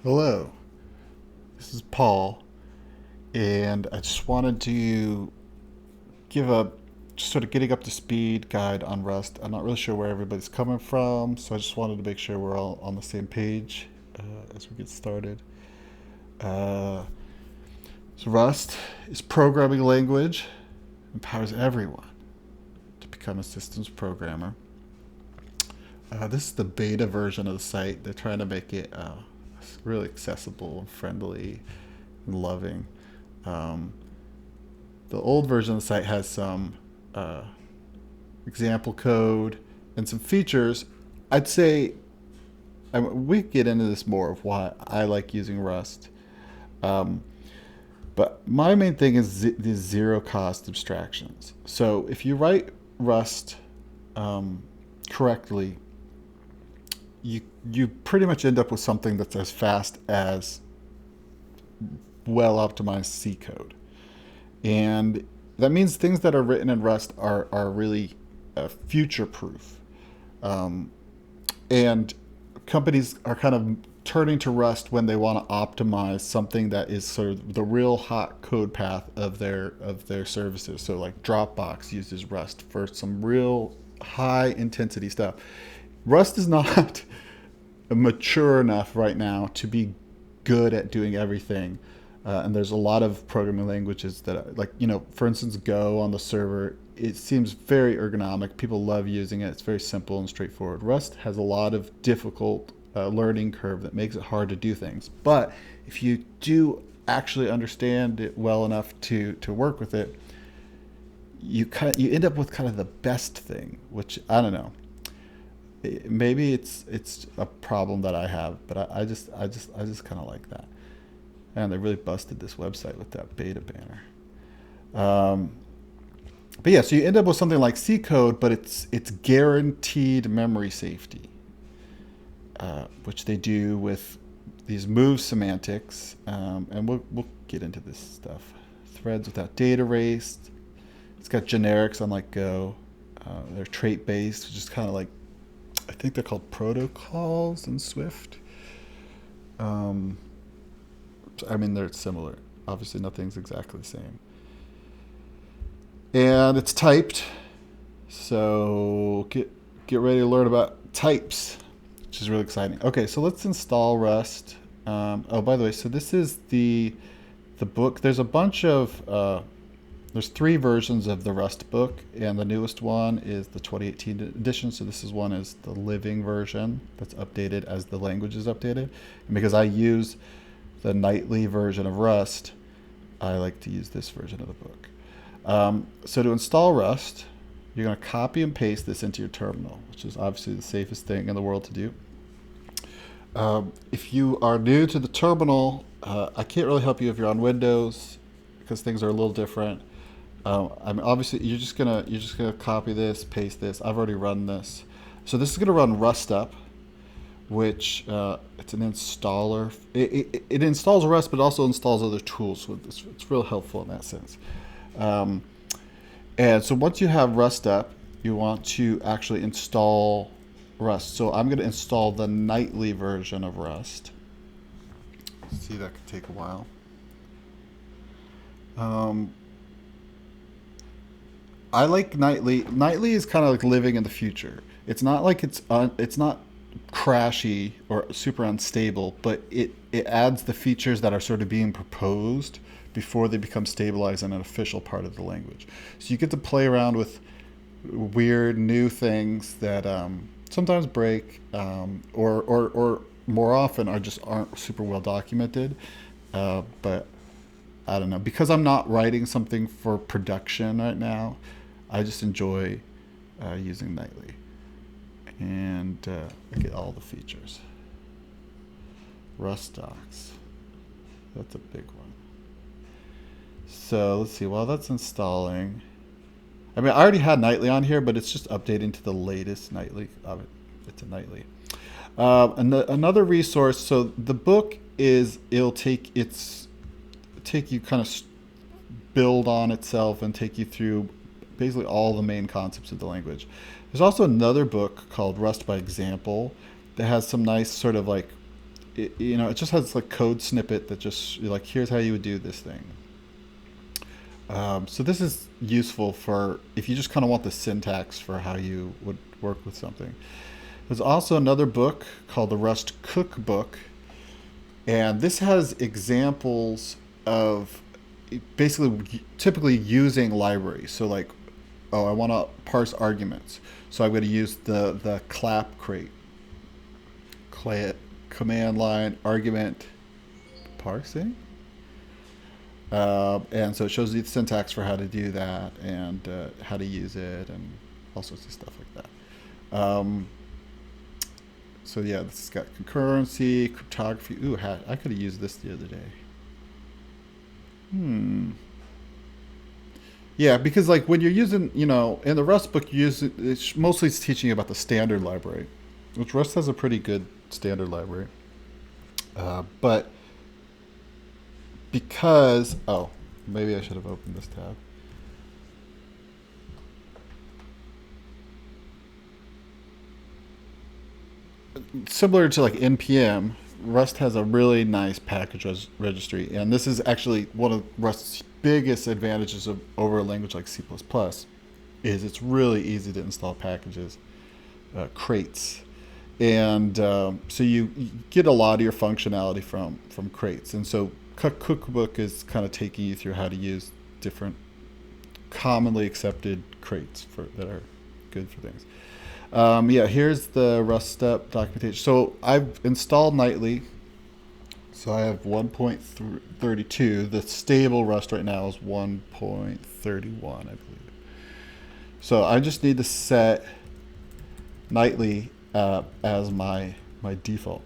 Hello, this is Paul, and I just wanted to give a just sort of getting up to speed guide on Rust. I'm not really sure where everybody's coming from, so I just wanted to make sure we're all on the same page as we get started. Uh, so Rust is programming language, empowers everyone to become a systems programmer. This is the beta version of the site. They're trying to make it really accessible and friendly and loving. Um, the old version of the site has some uh, example code and some features. I'd say we get into this more of why I like using Rust. Um, but my main thing is these zero cost abstractions. So if you write Rust um, correctly, you pretty much end up with something that's as fast as well optimized C code. And that means things that are written in Rust are really future proof. Um, and companies are kind of turning to Rust when they want to optimize something that is sort of the real hot code path of their services. So like Dropbox uses Rust for some real high intensity stuff. Rust is not mature enough right now to be good at doing everything. And there's a lot of programming languages that, like, for instance, Go on the server, it seems very ergonomic. People love using it. It's very simple and straightforward. Rust has a lot of difficult learning curve that makes it hard to do things. But if you do actually understand it well enough to work with it, you end up with kind of the best thing, which I don't know. Maybe it's a problem that I have, but I just kind of like that. And they really busted this website with that beta banner. Um, but yeah, so you end up with something like C code, but it's guaranteed memory safety, which they do with these move semantics, and we'll get into this stuff. Threads without data race. It's got generics unlike Go. They're trait based, which is kind of like, I think they're called protocols in Swift. Um, I mean, they're similar. Obviously, nothing's exactly the same. And it's typed, so get ready to learn about types, which is really exciting. Okay, so let's install Rust. Oh, by the way, so this is the book. There's a bunch of there's three versions of the Rust book, and the newest one is the 2018 edition. So this is one is the living version that's updated as the language is updated. And because I use the nightly version of Rust, I like to use this version of the book. So to install Rust, you're going to copy and paste this into your terminal, which is obviously the safest thing in the world to do. If you are new to the terminal, I can't really help you if you're on Windows because things are a little different. I mean, obviously, you're just gonna copy this, paste this. I've already run this, so this is gonna run Rust up, which it's an installer. It installs Rust, but also installs other tools. So it's real helpful in that sense. Um, and so once you have Rust up, you want to actually install Rust. So I'm going to install the nightly version of Rust. See, that could take a while. Um, I like nightly. Nightly is kind of like living in the future. It's not like it's not crashy or super unstable, but it adds the features that are sort of being proposed before they become stabilized in an official part of the language. So you get to play around with weird new things that sometimes break, or more often aren't super well documented. But I don't know, because I'm not writing something for production right now. I just enjoy using Nightly, and get all the features. Rust docs, that's a big one. So let's see. While that's installing, I mean, I already had Nightly on here, but it's just updating to the latest Nightly of it. It's a Nightly. And another resource. So the book is take you kind of build on itself and take you through basically all the main concepts of the language. There's also another book called Rust by Example that has some nice sort of like it just has like code snippet that just like here's how you would do this thing. So this is useful for if you just kind of want the syntax for how you would work with something. There's also another book called the Rust Cookbook, and this has examples of basically typically using libraries. So like, oh, I want to parse arguments, so I'm going to use the clap crate, command line argument parsing. And so it shows you the syntax for how to do that and how to use it and all sorts of stuff like that. So yeah, this has got concurrency, cryptography. Ooh, I could have used this the other day. Yeah, because like when you're using, in the Rust book, you use it's mostly it's teaching you about the standard library, which Rust has a pretty good standard library. But because, oh, maybe I should have opened this tab. Similar to like NPM, Rust has a really nice package registry, and this is actually one of Rust's biggest advantages over a language like C++, is it's really easy to install packages, crates, and so you get a lot of your functionality from crates, and so Cookbook is kind of taking you through how to use different commonly accepted crates that are good for things. Yeah, here's the Rust step documentation. So I've installed nightly. So I have 1.32. The stable Rust right now is 1.31, I believe. So I just need to set nightly as my default.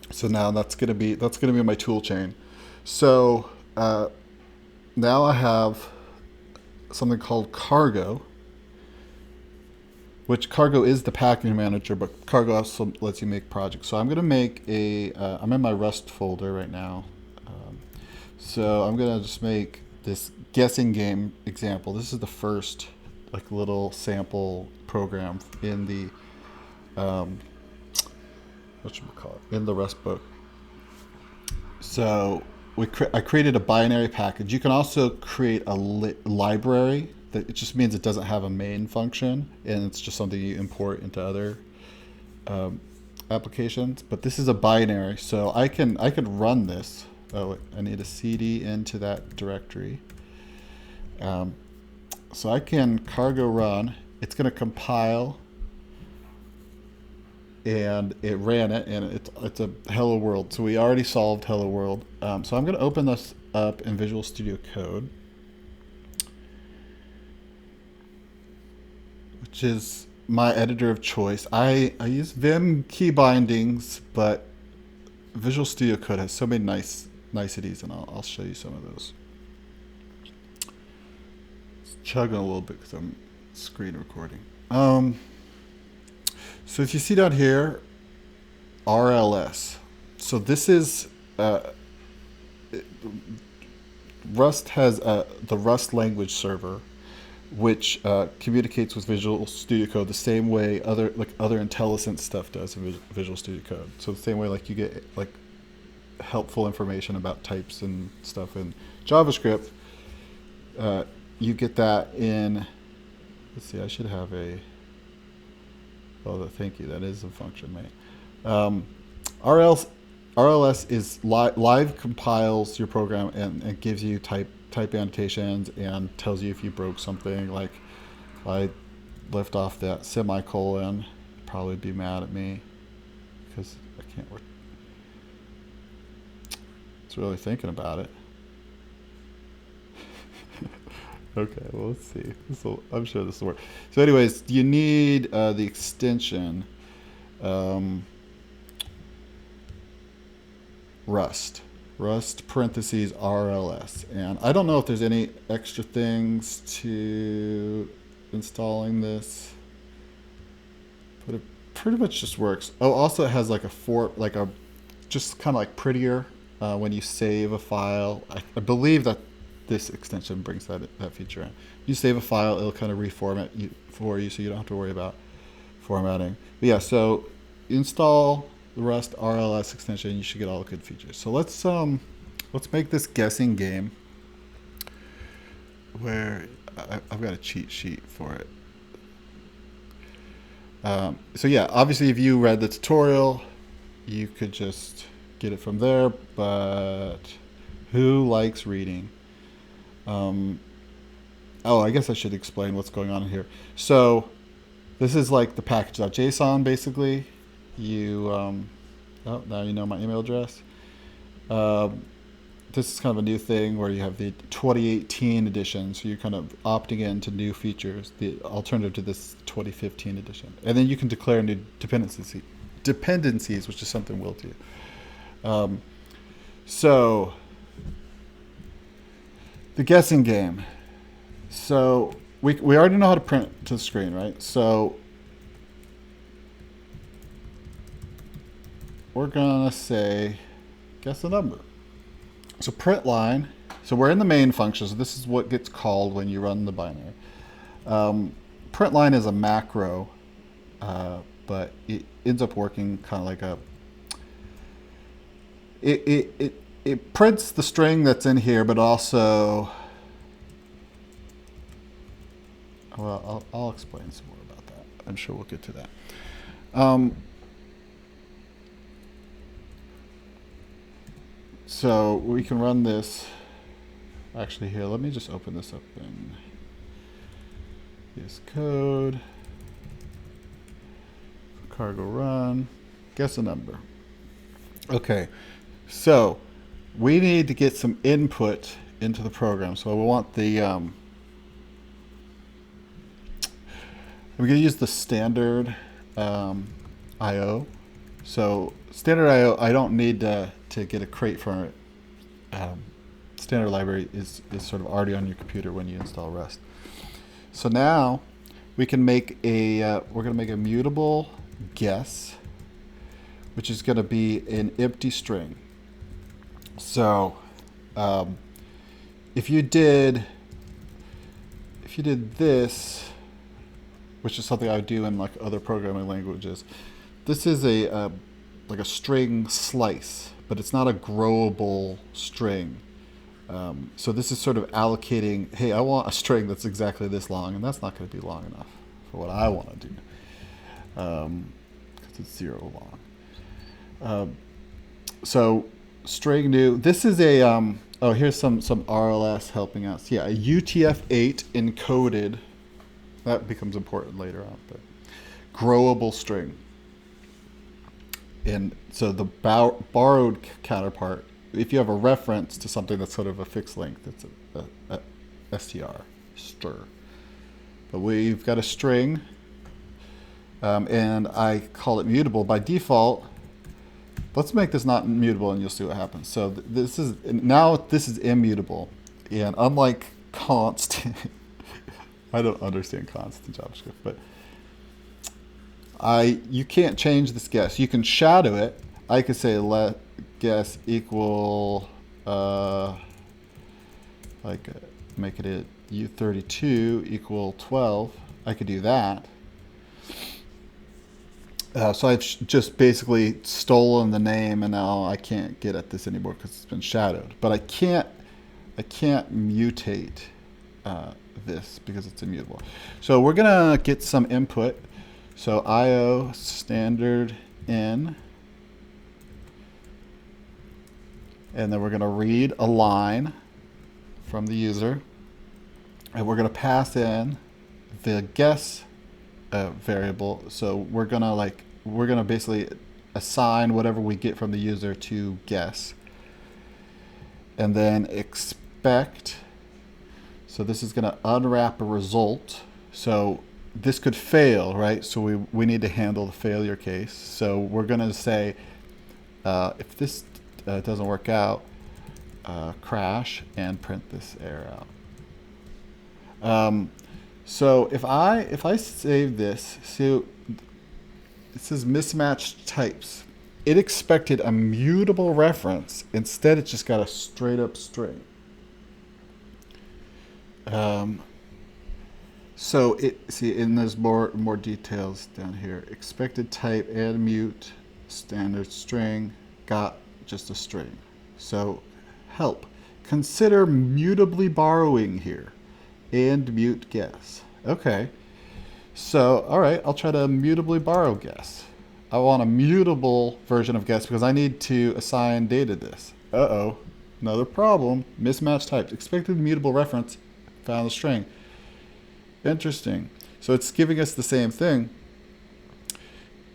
So now that's gonna be my tool chain. So now I have something called Cargo, which Cargo is the package manager, but Cargo also lets you make projects. So I'm gonna make I'm in my Rust folder right now. So I'm gonna just make this guessing game example. This is the first like little sample program in the in the Rust book. So I created a binary package. You can also create a library. That it just means it doesn't have a main function, and it's just something you import into other applications. But this is a binary, so I could run this. Oh, I need a cd into that directory. So I can cargo run. It's going to compile, and it ran it, and it's a hello world. So we already solved hello world. So I'm going to open this up in Visual Studio Code, which is my editor of choice. I use Vim key bindings, but Visual Studio Code has so many niceties, and I'll show you some of those. It's chugging a little bit because I'm screen recording. So if you see down here, RLS. So this is Rust has the Rust language server, which communicates with Visual Studio Code the same way other IntelliSense stuff does in Visual Studio Code. So the same way like you get like helpful information about types and stuff in JavaScript, you get that in. Let's see, I should have a. Oh, thank you. That is a function, mate. RLS is live compiles your program and gives you type annotations and tells you if you broke something. Like if I left off that semicolon, it'd probably be mad at me because I can't work. It's really thinking about it. Okay, well, let's see. I'm sure this will work. So anyways, you need the extension Rust parentheses RLS. And I don't know if there's any extra things to installing this, but it pretty much just works. Oh, also it has like just kind of like prettier when you save a file. I believe that this extension brings that feature in. You save a file, it'll kind of reformat for you, so you don't have to worry about formatting. But yeah, so install the Rust RLS extension, you should get all the good features. So let's make this guessing game where I've got a cheat sheet for it. So yeah, obviously if you read the tutorial, you could just get it from there, but who likes reading? Oh, I guess I should explain what's going on here. So this is like the package.json basically. Oh, now you know my email address. Um, this is kind of a new thing where you have the 2018 edition, so you're kind of opting into new features, the alternative to this 2015 edition. And then you can declare new dependencies, which is something we'll do. So the guessing game. So we already know how to print to the screen, right? So we're gonna say guess a number. So print line. So we're in the main function. So this is what gets called when you run the binary. Print line is a macro, but it ends up working kind of like a. It prints the string that's in here, but also. Well, I'll explain some more about that. I'm sure we'll get to that. So we can run this. Actually, here, let me just open this up in VS Code. Cargo run. Guess a number. Okay, so we need to get some input into the program. So we want the. We're going to use the standard I/O. So standard I/O, I don't need to get a crate from it. Standard library is sort of already on your computer when you install Rust. So now we can make we're going to make a mutable guess, which is going to be an empty string. So if you did this, which is something I would do in like other programming languages, this is like a string slice, but it's not a growable string. So this is sort of allocating, hey, I want a string that's exactly this long, and that's not going to be long enough for what I want to do, because it's 0 long. So string new, this is a, oh, here's some RLS helping us. Yeah, a UTF-8 encoded, that becomes important later on, but growable string. And so the borrowed counterpart, if you have a reference to something that's sort of a fixed length, it's a str. But we've got a string, and I call it mutable by default. Let's make this not mutable, and you'll see what happens. So this is immutable, and unlike const, I don't understand const in JavaScript, but you can't change this guess. You can shadow it. I could say let guess equal make it a U32 equal 12. I could do that. So I've just basically stolen the name, and now I can't get at this anymore because it's been shadowed. But I can't mutate this because it's immutable. So we're gonna get some input. So IO standard in, and then we're gonna read a line from the user, and we're gonna pass in the guess variable. So we're gonna basically assign whatever we get from the user to guess, and then expect. So this is gonna unwrap a result. So this could fail, right? So we need to handle the failure case. So we're gonna say if this doesn't work out, crash and print this error out. So if I save this, so it says mismatched types. It expected a mutable reference. Instead, it just got a straight up string. And there's more details down here. Expected type and mute standard string, got just a string. So help. Consider mutably borrowing here and mute guess. Okay. So, all right, I'll try to mutably borrow guess. I want a mutable version of guess because I need to assign data to this. Uh-oh. Another problem. Mismatched types. Expected mutable reference. Found the string. Interesting. So it's giving us the same thing.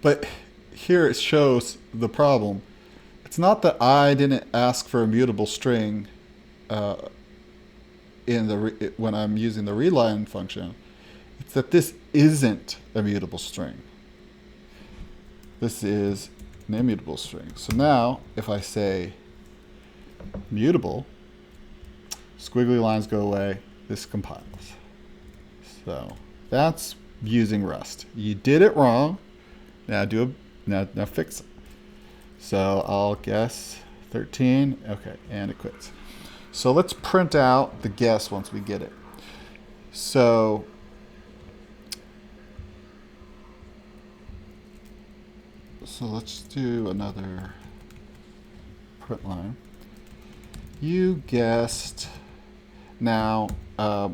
But here it shows the problem. It's not that I didn't ask for a mutable string when I'm using the readline function. It's that this isn't a mutable string. This is an immutable string. So now, if I say mutable, squiggly lines go away, this compiles. So that's using Rust. You did it wrong. Now now fix it. So I'll guess 13. Okay, and it quits. So let's print out the guess once we get it. So let's do another print line. You guessed. Now, I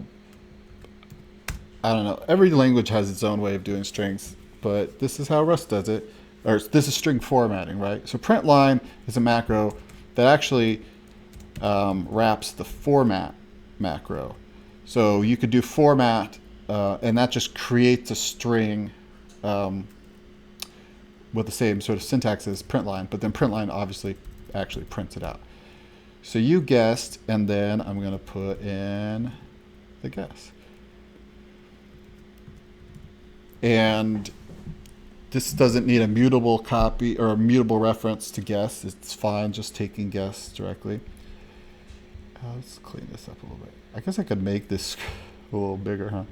don't know. Every language has its own way of doing strings, but this is how Rust does it. Or this is string formatting, right? So print line is a macro that actually wraps the format macro. So you could do format, and that just creates a string with the same sort of syntax as print line, but then print line obviously actually prints it out. So you guessed, and then I'm going to put in the guess. And this doesn't need a mutable copy or a mutable reference to guess. It's fine just taking guess directly. Let's clean this up a little bit. I guess I could make this a little bigger, huh?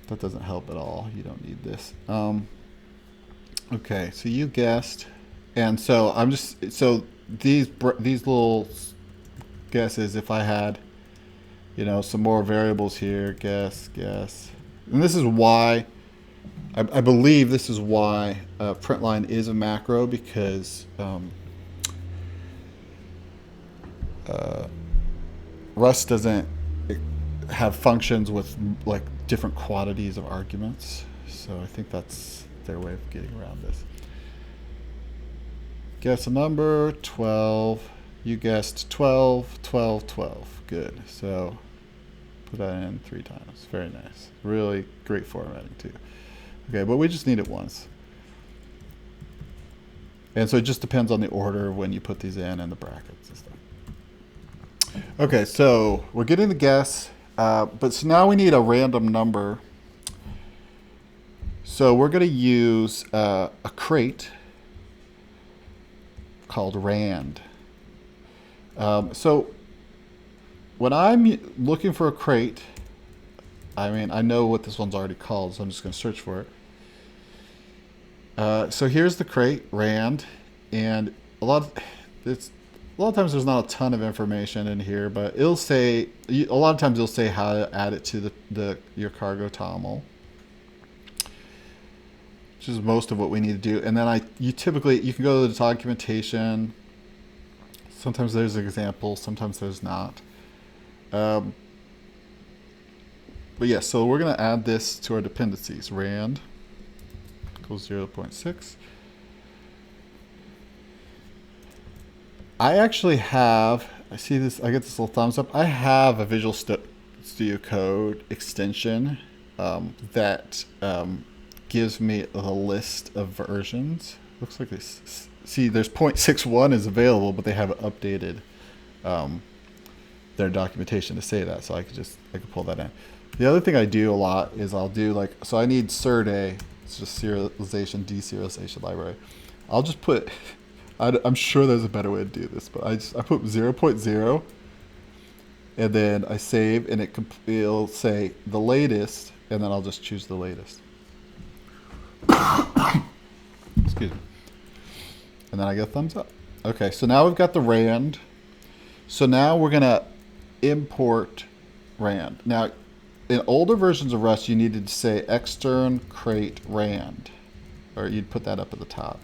That doesn't help at all. You don't need this. Okay, so you guessed, and so I'm just these little guesses. If I had, some more variables here, guess, and this is why I believe this is why println is a macro, because Rust doesn't have functions with like different quantities of arguments. So I think that's their way of getting around this. Guess a number, 12. You guessed 12, 12, 12. Good. So put that in 3 times. Very nice. Really great formatting too. Okay, but we just need it once. And so it just depends on the order when you put these in and the brackets and stuff. Okay, so we're getting the guess, but so now we need a random number. So we're going to use a crate called rand. So when I'm looking for a crate, I know what this one's already called, so I'm just going to search for it. So here's the crate, rand, and a lot of times there's not a ton of information in here, but it'll say, a lot of times it'll say how to add it to your cargo toml, which is most of what we need to do. And then you can go to the documentation. Sometimes there's an example, sometimes there's not. But yeah, so we're going to add this to our dependencies. Rand equals 0.6. I actually have, I see this, I get this little thumbs up. I have a Visual Studio Code extension that gives me a list of versions. Looks like this. See, there's 0.61 is available, but they haven't updated their documentation to say that. So I could pull that in. The other thing I do a lot is I'll do so I need serde, it's just serialization, deserialization library. I'll just put, I'm sure there's a better way to do this, but I put 0.0 and then I save, and it'll say the latest, and then I'll just choose the latest. Excuse me. And then I get a thumbs up. Okay, so now we've got the rand. So now we're gonna import rand. Now, in older versions of Rust, you needed to say extern crate rand. or you'd put that up at the top.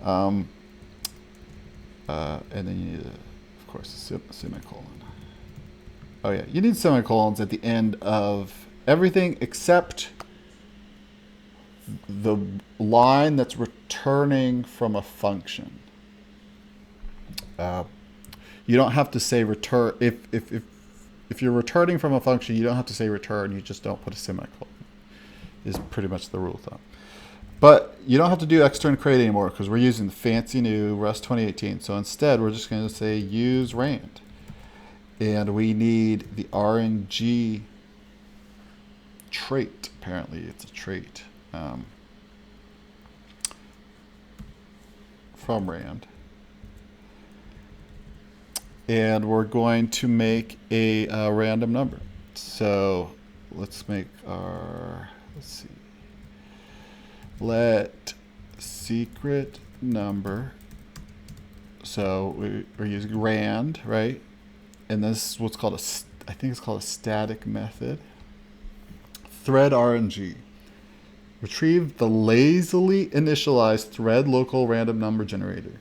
And then you need, of course, a semicolon. Oh yeah, you need semicolons at the end of everything except the line that's returning from a function. You don't have to say return. If you're returning from a function, you don't have to say return. You just don't put a semicolon. Is pretty much the rule of thumb. But you don't have to do extern create anymore because we're using the fancy new Rust 2018. So instead, we're just going to say use rand. And we need the RNG trait. Apparently, it's a trait from rand. And we're going to make a random number. So let's make our, let's see. Let secret number. So we're using rand, right? And this is what's called I think it's called a static method. Thread RNG. Retrieve the lazily initialized thread local random number generator.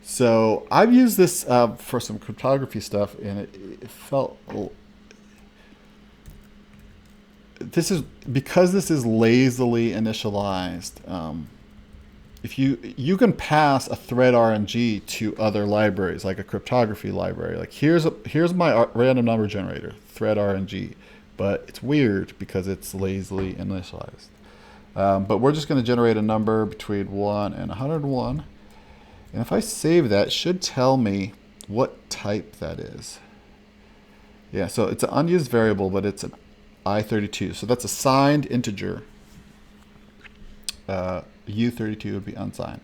So I've used this for some cryptography stuff, and it felt. Because this is lazily initialized. If you can pass a thread RNG to other libraries, like a cryptography library, like here's my random number generator, thread RNG, but it's weird because it's lazily initialized. But we're just going to generate a number between 1 and 101. And if I save that, it should tell me what type that is. Yeah, so it's an unused variable, but it's an I32. So that's a signed integer. U32 would be unsigned.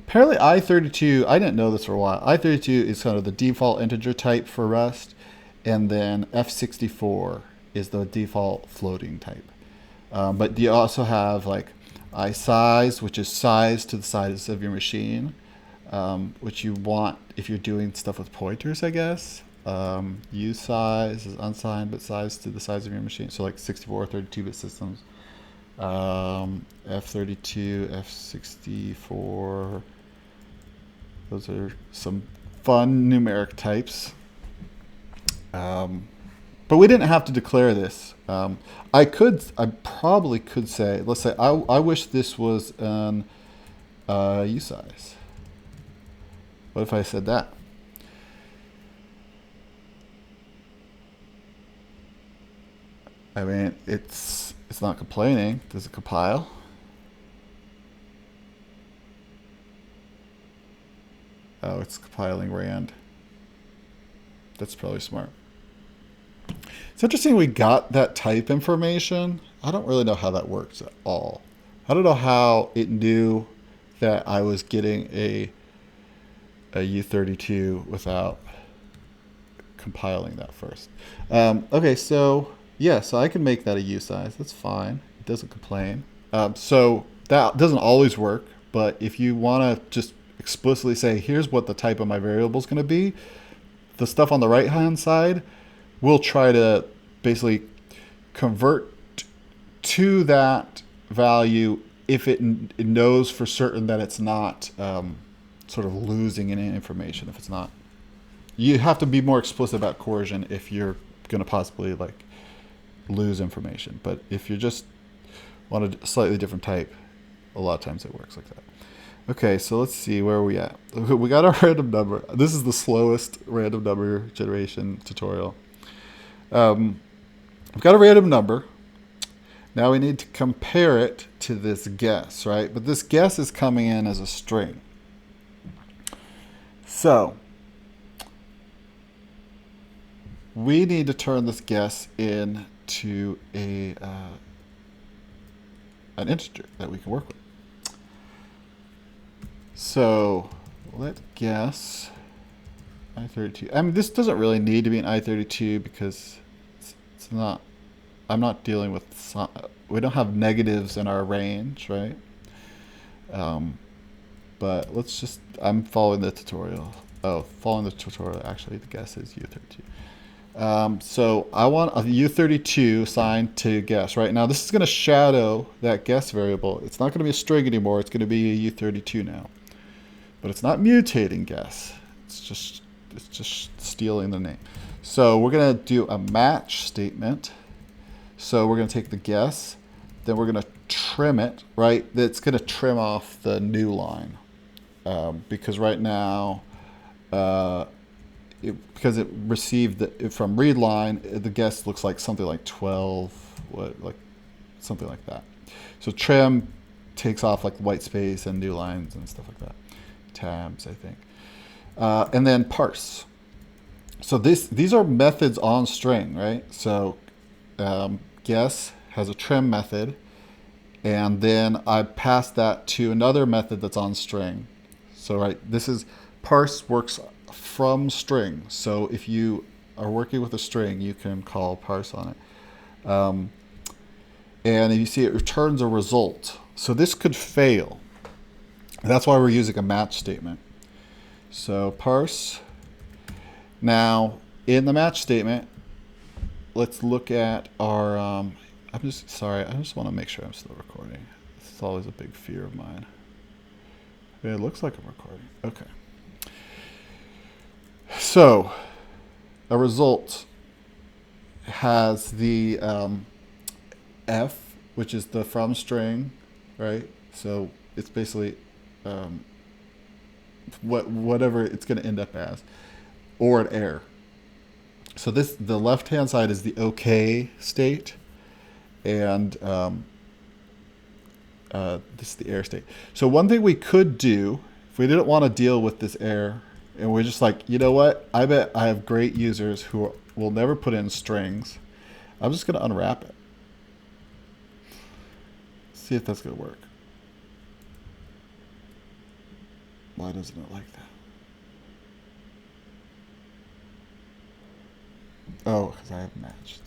Apparently I32, I didn't know this for a while. I32 is kind of the default integer type for Rust. And then F64 is the default floating type. But you also have like iSize, which is size to the size of your machine. Which you want if you're doing stuff with pointers, I guess. usize is unsigned, but size to the size of your machine. So like 64, 32-bit systems. F32, F64. Those are some fun numeric types. But we didn't have to declare this. I probably could say, let's say, I wish this was an usize. What if I said that? I mean, it's not complaining. Does it compile? Oh, it's compiling rand. That's probably smart. It's interesting we got that type information. I don't really know how that works at all. I don't know how it knew that I was getting a U32 without compiling that first. Okay, so yeah, so I can make that a usize. That's fine. It doesn't complain. So that doesn't always work, but if you want to just explicitly say, here's what the type of my variable is going to be, the stuff on the right-hand side will try to basically convert to that value if it knows for certain that it's not sort of losing any information. If it's not, you have to be more explicit about coercion if you're going to possibly like lose information. But if you just want a slightly different type, a lot of times it works like that. Okay, so let's see, where are we at? We got our random number. This is the slowest random number generation tutorial. We've got a random number. Now we need to compare it to this guess, right? But this guess is coming in as a string. So we need to turn this guess into an integer that we can work with. So let guess I32. I mean, this doesn't really need to be an I32 because it's not. I'm not dealing with. We don't have negatives in our range, right? But let's just. I'm following the tutorial. Oh, following the tutorial. Actually, the guess is U32. So I want a U32 assigned to guess. Right now, this is going to shadow that guess variable. It's not going to be a string anymore. It's going to be a U32 now. But it's not mutating guess. It's just stealing the name. So we're going to do a match statement. So we're going to take the guess, then we're going to trim it, right? It's going to trim off the new line because right now, because it received from read line, the guess looks like something like 12, like something like that. So trim takes off like white space and new lines and stuff like that. Tabs, I think. And then parse. So these are methods on string, right? So guess has a trim method, and then I pass that to another method that's on string. So right, this is parse works from string. So if you are working with a string, you can call parse on it. And you see it returns a result. So this could fail. That's why we're using a match statement. So parse. Now, in the match statement, let's look at our, I'm just, sorry, I just want to make sure I'm still recording. This is always a big fear of mine. It looks like I'm recording. Okay. So, a result has the F, which is the from string, right? So it's basically whatever it's going to end up as, or an error. So the left-hand side is the OK state, and this is the error state. So one thing we could do, if we didn't want to deal with this error, and we're just like, you know what? I bet I have great users who will never put in strings. I'm just going to unwrap it. See if that's going to work. Why doesn't it like that? Oh, because I have matched.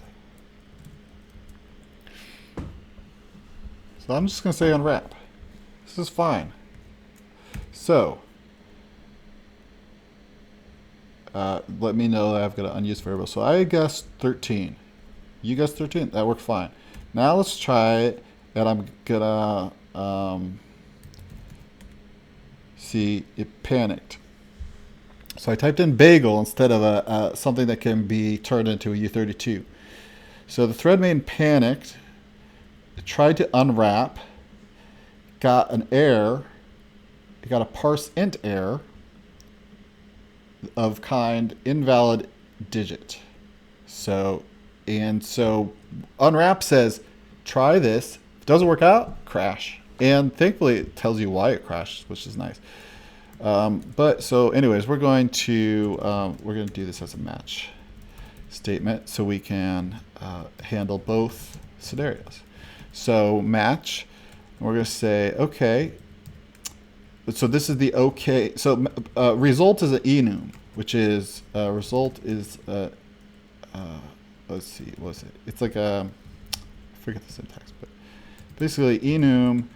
So I'm just going to say unwrap. This is fine. So let me know that I've got an unused variable. So I guessed 13. You guessed 13. That worked fine. Now let's try it, and I'm going to see it panicked. So I typed in bagel instead of something that can be turned into a U32. So the thread main panicked, tried to unwrap, got an error, it got a parse int error of kind invalid digit. So unwrap says, try this. If it doesn't work out, crash. And thankfully it tells you why it crashed, which is nice. But so anyways, we're going to do this as a match statement so we can handle both scenarios. So match, we're going to say, okay. So this is the okay. So result is an enum, which is result is let's see, what is it? It's like I forget the syntax, but basically enum,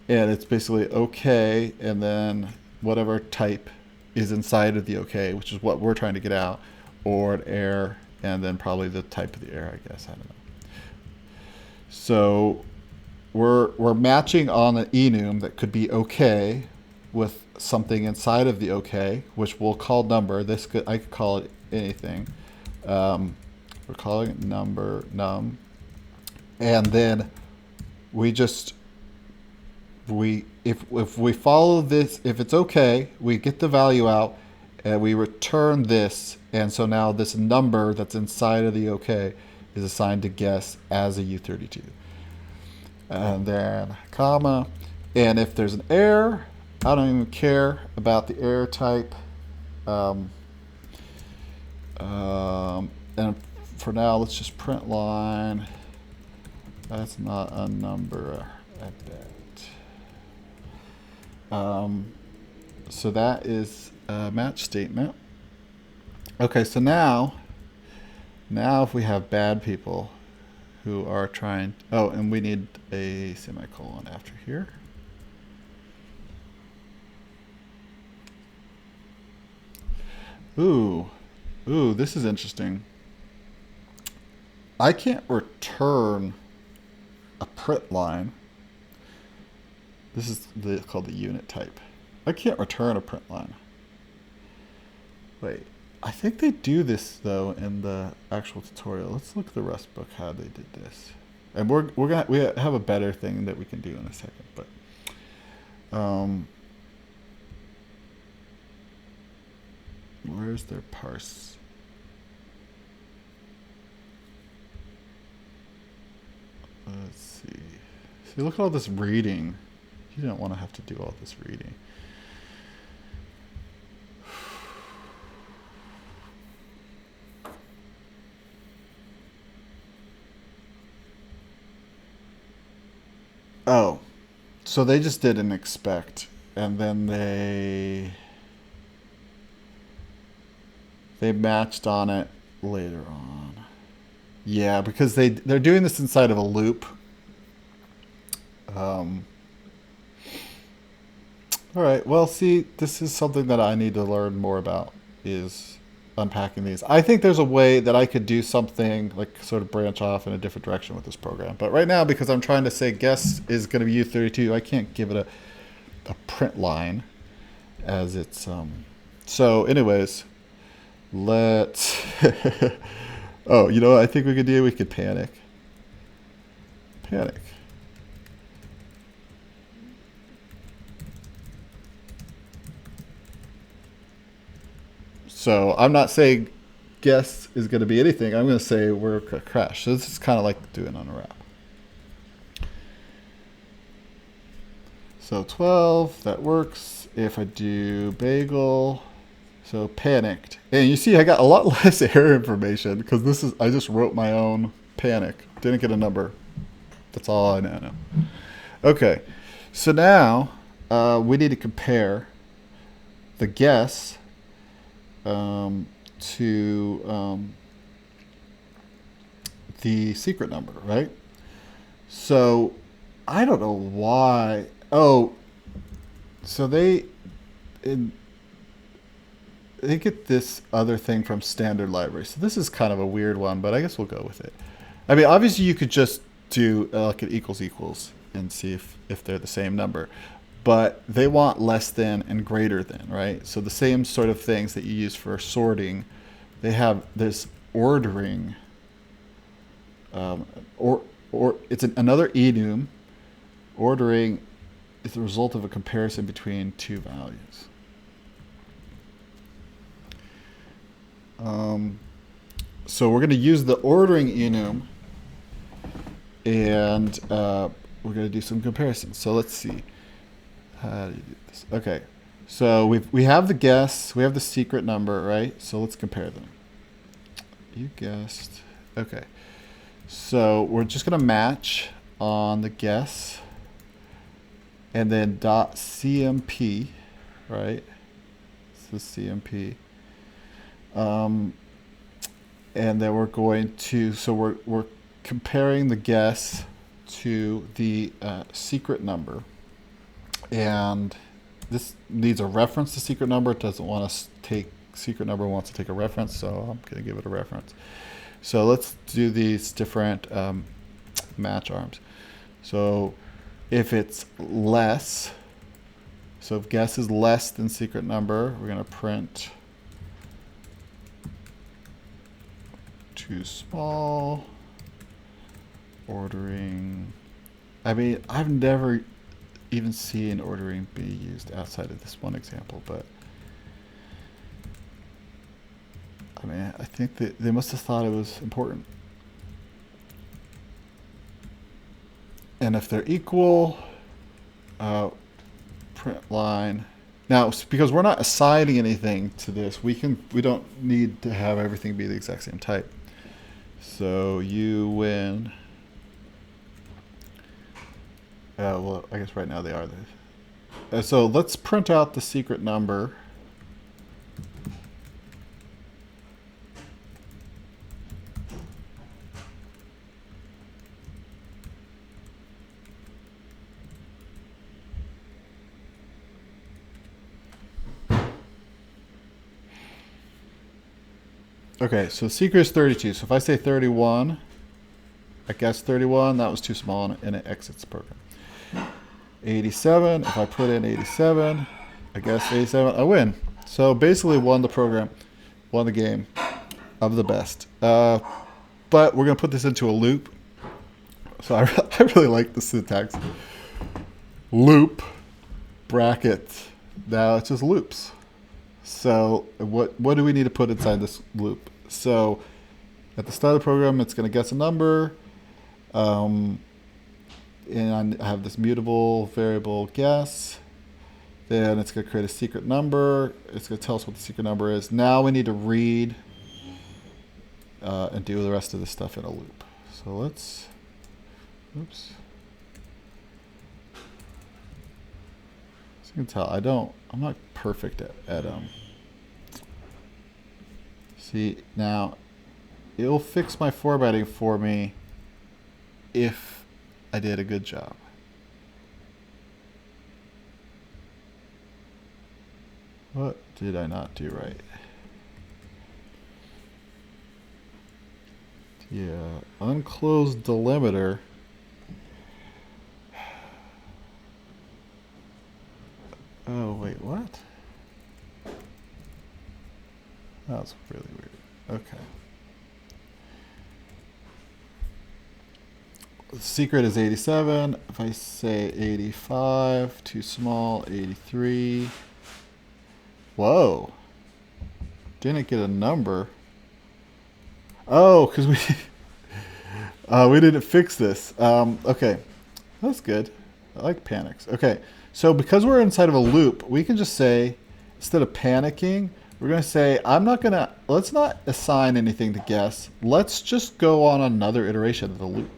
and it's basically okay, and then whatever type is inside of the okay, which is what we're trying to get out, or an error, and then probably the type of the error, I guess. I don't know. So we're matching on an enum that could be okay with something inside of the okay, which we'll call number. I could call it anything. We're calling it number num, and then if we follow this, if it's okay, we get the value out and we return this, and so now this number that's inside of the okay is assigned to guess as a U32. And then comma, and if there's an error, I don't even care about the error type. And for now, let's just print line. That's not a number, I bet. So that is a match statement. Okay, so now if we have bad people who are trying, oh, and we need a semicolon after here. Ooh, this is interesting. I can't return a print line. This is called the unit type. I can't return a print line. Wait, I think they do this though in the actual tutorial. Let's look at the Rust book how they did this, and we have a better thing that we can do in a second. But where's their parse? Let's see. See, look at all this reading. You don't want to have to do all this reading. Oh, so they just did an expect, and then they matched on it later on. Yeah, because they're doing this inside of a loop. All right. Well, see, this is something that I need to learn more about, is unpacking these. I think there's a way that I could do something like sort of branch off in a different direction with this program. But right now, because I'm trying to say guess is going to be U32, I can't give it a print line as it's so anyways, let's oh, you know what I think we could do? We could panic. Panic. So I'm not saying guess is going to be anything. I'm going to say we're going to crash. So this is kind of like doing unwrap. So 12, that works. If I do bagel, so panicked. And you see I got a lot less error information because this is, I just wrote my own panic. Didn't get a number. That's all I know. Okay, so now we need to compare the guess to the secret number, right? So I don't know why. Oh, so they get this other thing from standard library. So this is kind of a weird one, but I guess we'll go with it. I mean, obviously you could just do like an equals equals and see if they're the same number. But they want less than and greater than, right? So the same sort of things that you use for sorting, they have this ordering, or it's another enum. Ordering is the result of a comparison between two values. So we're going to use the ordering enum, and we're going to do some comparisons. So let's see. How do you do this? Okay, so we have the guess, we have the secret number, right? So let's compare them. You guessed. Okay, so we're just gonna match on the guess, and then .cmp, right? This is CMP, and then we're going to, so we're comparing the guess to the secret number. And this needs a reference to secret number. It doesn't want to take secret number, wants to take a reference, so I'm going to give it a reference. So let's do these different match arms. So if it's less, so if guess is less than secret number, we're going to print too small, ordering. I mean, I've never even seen ordering be used outside of this one example, but I mean, I think that they must have thought it was important. And if they're equal, print line. Now, because we're not assigning anything to this, we don't need to have everything be the exact same type. So you win. Well, I guess right now they are there. So let's print out the secret number. Okay, so secret is 32. So if I say 31, I guess 31, that was too small, and it exits the program. 87, if I put in 87, I guess 87, I win. So basically won the program, won the game of the best. But we're going to put this into a loop. So I really like the syntax. Loop, bracket. Now it's just loops. So what do we need to put inside this loop? So at the start of the program, it's going to guess a number. And I have this mutable variable guess. Then it's going to create a secret number. It's going to tell us what the secret number is. Now we need to read and do the rest of the stuff in a loop. So let's, oops. As you can tell, I'm not perfect at see, now it'll fix my formatting for me if I did a good job. What did I not do right? Yeah, unclosed delimiter. Oh, wait, what? That was really weird. Okay. The secret is 87. If I say 85, too small, 83. Whoa. Didn't get a number. Oh, because we didn't fix this. Okay. That's good. I like panics. Okay. So because we're inside of a loop, we can just say, instead of panicking, we're going to say, let's not assign anything to guess. Let's just go on another iteration of the loop.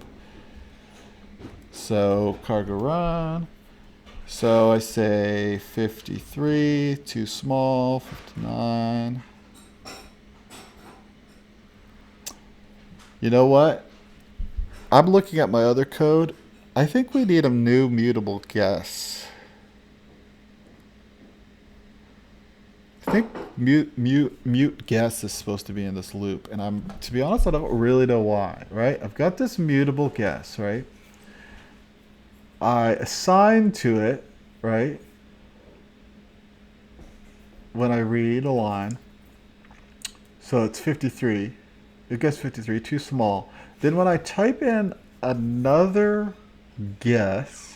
So cargo run. So I say 53, too small, 59. You know what? I'm looking at my other code. I think we need a new mutable guess. I think mute guess is supposed to be in this loop, and to be honest, I don't really know why, right? I've got this mutable guess, right? I assign to it, right? When I read a line. So it's 53. It gets 53, too small. Then when I type in another guess,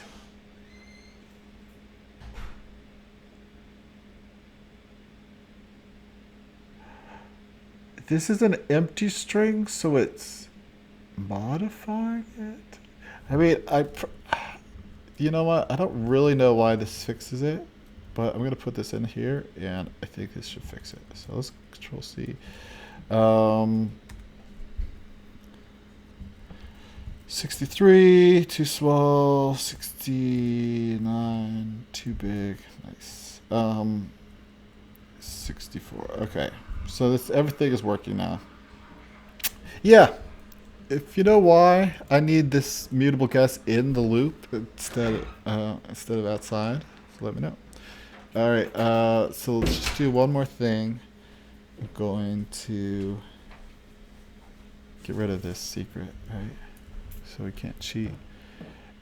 this is an empty string, so it's modifying it. I mean, you know what? I don't really know why this fixes it, but I'm going to put this in here, and I think this should fix it. So let's Control C. 63, too small. 69, too big. Nice. 64. Okay. So everything is working now. Yeah. If you know why I need this mutable guess in the loop instead of outside, so let me know. All right. So let's just do one more thing. I'm going to get rid of this secret, right? So we can't cheat.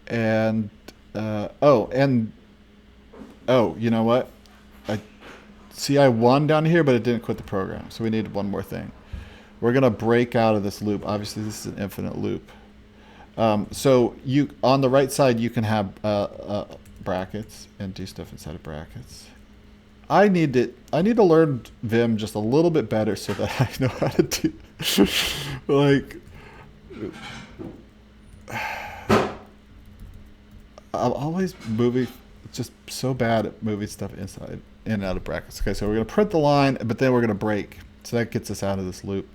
And you know what? I won down here, but it didn't quit the program. So we need one more thing. We're gonna break out of this loop. Obviously, this is an infinite loop. So on the right side, you can have brackets and do stuff inside of brackets. I need to learn Vim just a little bit better so that I know how to do like. I'm always just so bad at moving stuff inside in and out of brackets. Okay, so we're going to print the line, but then we're going to break. So that gets us out of this loop.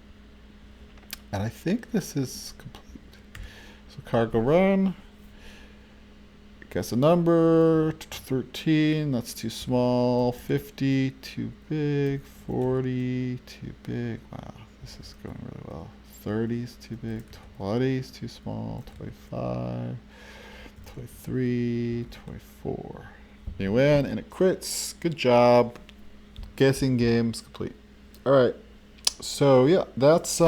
And I think this is complete. So cargo run. Guess a number. 13, that's too small. 50, too big. 40, too big. Wow, this is going really well. 30 is too big. 20 is too small. 25. 23, 24. You win, and it crits. Good job. Guessing game's complete. All right. So yeah, that's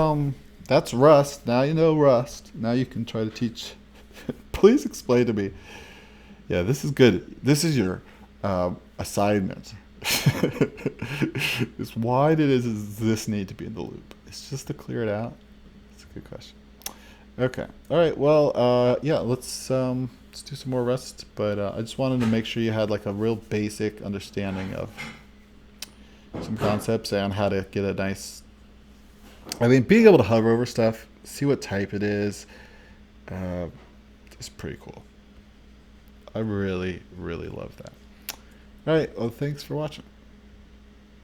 That's Rust. Now you know Rust. Now you can try to teach. Please explain to me. Yeah, this is good. This is your assignment. Is why does this need to be in the loop? It's just to clear it out. It's a good question. Okay. All right. Well, yeah. Let's do some more Rust. But I just wanted to make sure you had like a real basic understanding of some concepts and how to get a nice. I mean, being able to hover over stuff, see what type it uh, is pretty cool. I really, really love that. All right. Well, thanks for watching.